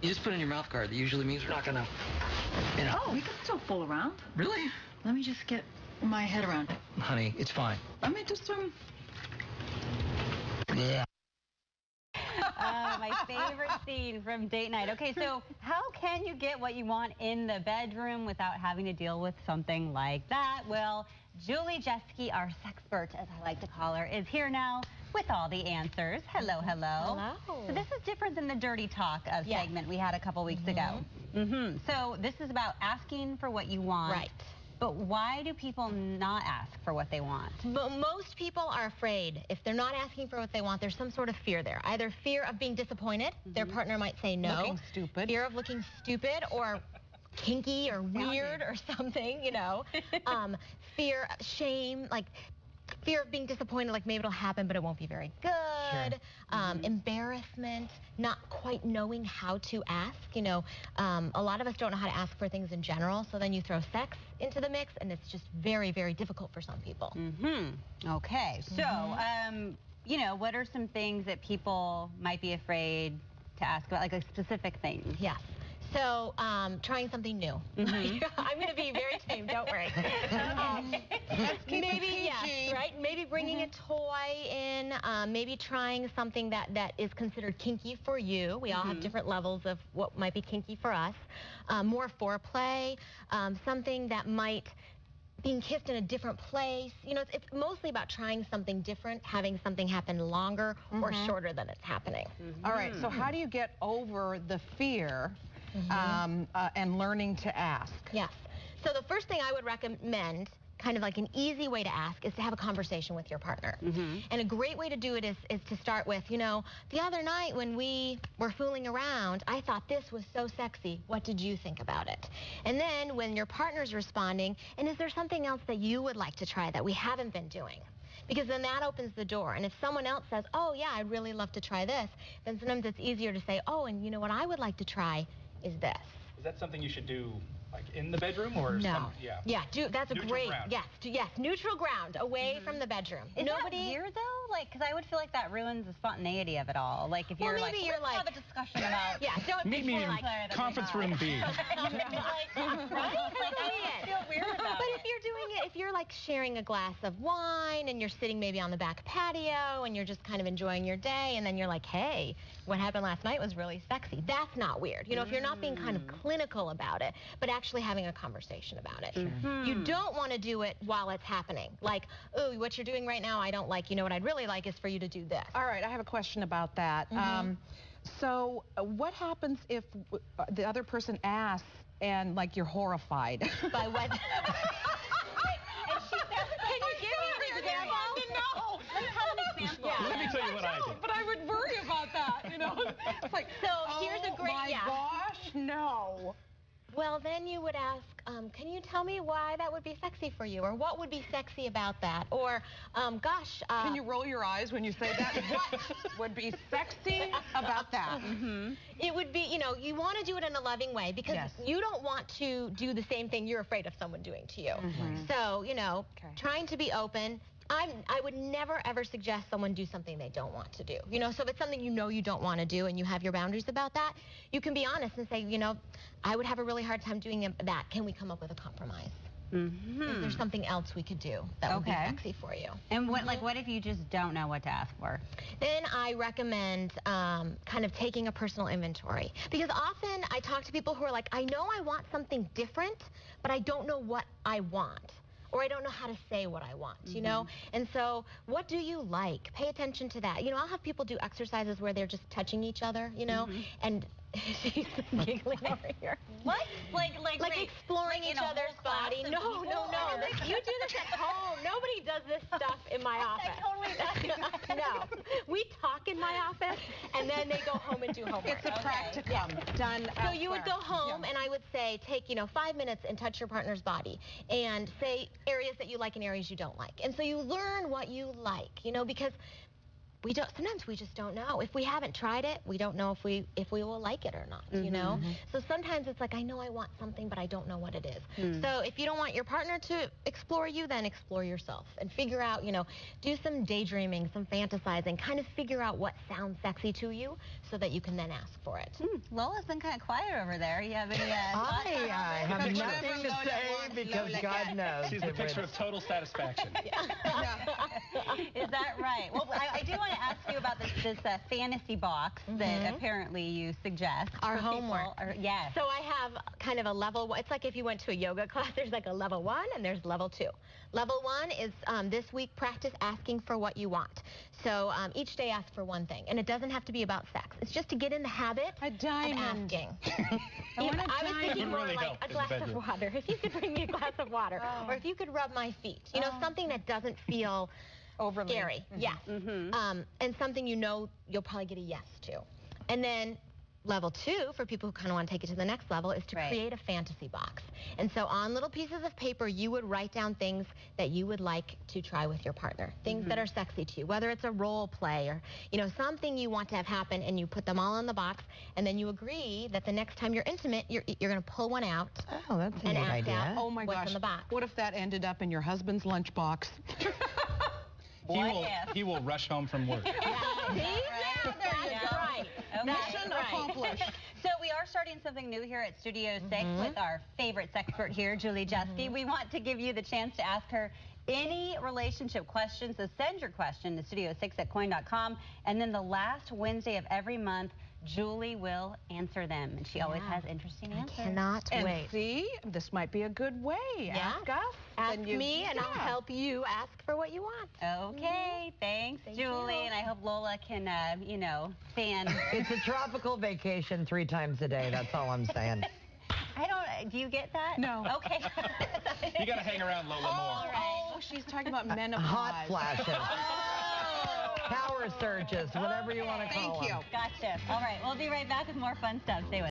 You just put it in your mouth guard. That usually means we're not gonna, you know. Oh, we can still fool around. Really? Let me just get my head around it. Honey, it's fine. Let me just Yeah. My favorite scene from date night. Okay, so how can you get what you want in the bedroom without having to deal with something like that? Well, Julie Jeske, our sexpert, as I like to call her, is here now with all the answers. Hello, hello. Hello. So this is different than the dirty talk segment we had a couple weeks ago. So this is about asking for what you want. Right. But why do people not ask for what they want? But most people are afraid. If they're not asking for what they want, there's some sort of fear there. Either fear of being disappointed, their partner might say no. Looking stupid. Fear of looking stupid or kinky or weird or something, you know. Fear, shame, like fear of being disappointed, like maybe it'll happen, but it won't be very good. Embarrassment, not quite knowing how to ask. You know, a lot of us don't know how to ask for things in general, so then you throw sex into the mix, and it's just very, very difficult for some people. Okay, so, you know, what are some things that people might be afraid to ask about, like specific things? Yes. So, trying something new. I'm going to be very tame, don't worry. Maybe, yes, right? Maybe bringing a toy in, maybe trying something that is considered kinky for you. We all have different levels of what might be kinky for us. More foreplay, something that might being kissed in a different place. You know, it's mostly about trying something different, having something happen longer or shorter than it's happening. All right, so how do you get over the fear and learning to ask? Yes. So the first thing I would recommend, kind of like an easy way to ask, is to have a conversation with your partner. And a great way to do it is to start with, you know, the other night when we were fooling around, I thought this was so sexy. What did you think about it? And then when your partner's responding, and is there something else that you would like to try that we haven't been doing? Because then that opens the door. And if someone else says, oh yeah, I'd really love to try this, then sometimes it's easier to say, oh, and you know what I would like to try is this. Is that something you should do, like, in the bedroom or no? Yeah, that's neutral a great ground. Yes, neutral ground, away from the bedroom. Is that weird though? Like, because I would feel like that ruins the spontaneity of it all. Like, if you're maybe let's have a discussion about don't Meet me in conference room B. I feel weird about But if you're doing it, if you're like sharing a glass of wine and you're sitting maybe on the back patio and you're just kind of enjoying your day, and then you're like, hey, what happened last night was really sexy. That's not weird. You know, if you're not being kind of clinical about it, but actually having a conversation about it. You don't want to do it while it's happening. Like, oh, what you're doing right now, I don't like. You know, what I'd really like is for you to do this. All right, I have a question about that. So what happens if the other person asks and, like, you're horrified? By what? Can you give me an example? No. Let's have an example. Let me tell you what I did. But I would worry about that, you know. It's like, So here's a great, my gosh, no. Well, then you would ask, can you tell me why that would be sexy for you? Or what would be sexy about that? Or, gosh. Can you roll your eyes when you say that? What would be sexy about that? It would be, you know, you want to do it in a loving way, because you don't want to do the same thing you're afraid of someone doing to you. So, you know, trying to be open. I would never, ever suggest someone do something they don't want to do. You know, so if it's something you know you don't want to do and you have your boundaries about that, you can be honest and say, you know, I would have a really hard time doing that. Can we come up with a compromise? Is there something else we could do that would be sexy for you? And what, like, what if you just don't know what to ask for? Then I recommend kind of taking a personal inventory. Because often I talk to people who are like, I know I want something different, but I don't know what I want. Or I don't know how to say what I want, you know? And so, what do you like? Pay attention to that. You know, I'll have people do exercises where they're just touching each other, you know? And she's giggling over here. What? Like exploring each other's body. No. You do this at home. Nobody does this stuff in my office. No. We talk in my office, and then they go home and do homework. It's a practicum done So you would go home, and I would say, take, you know, 5 minutes and touch your partner's body, and say areas that you like and areas you don't like. And so you learn what you like, you know, because sometimes we just don't know. If we haven't tried it, we don't know if we will like it or not, you know? So sometimes it's like, I know I want something, but I don't know what it is. So if you don't want your partner to explore you, then explore yourself and figure out, you know, do some daydreaming, some fantasizing, kind of figure out what sounds sexy to you so that you can then ask for it. Lola's been kind of quiet over there. You have any thoughts? I have nothing to say because God knows. She's a picture of total satisfaction. Is that right? Well, I do want to ask you about this fantasy box that apparently you suggest. Our for people. homework. Yes. So I have kind of a level, it's like if you went to a yoga class, there's like a level 1 and there's level 2. Level 1 is this week practice asking for what you want. So each day ask for one thing. And it doesn't have to be about sex. It's just to get in the habit of asking. I was thinking more really like help a in the glass of bedroom. water. If you could bring me a glass of water. Or if you could rub my feet. You know, something that doesn't feel Overly scary. Yes. And something you know you'll probably get a yes to. And then level 2, for people who kind of want to take it to the next level, is to create a fantasy box. And so on little pieces of paper, you would write down things that you would like to try with your partner, things that are sexy to you, whether it's a role play or, you know, something you want to have happen, and you put them all in the box, and then you agree that the next time you're intimate, you're going to pull one out. Oh, that's a and neat ask idea. out Oh my what's gosh. in the box. What if that ended up in your husband's lunchbox? He will rush home from work. See? Yeah, that's right. Mission accomplished. So we are starting something new here at Studio 6 with our favorite sexpert here, Julie Jeske. We want to give you the chance to ask her any relationship questions. So send your question to studio6@KOIN.com. And then the last Wednesday of every month, Julie will answer them. And she always has interesting answers. Cannot And wait. see, this might be a good way. Ask us. Ask me, and I'll help you ask for what you want. Okay, thanks, Julie. you. And I hope Lola can, you know, fan. It's a tropical vacation 3 times a day. That's all I'm saying. Do you get that? No. Okay. You got to hang around Lola more. Oh, she's talking about menopause. Hot flashes. Power surges, whatever you want to call them. Thank you. Gotcha. All right, we'll be right back with more fun stuff. Stay with us.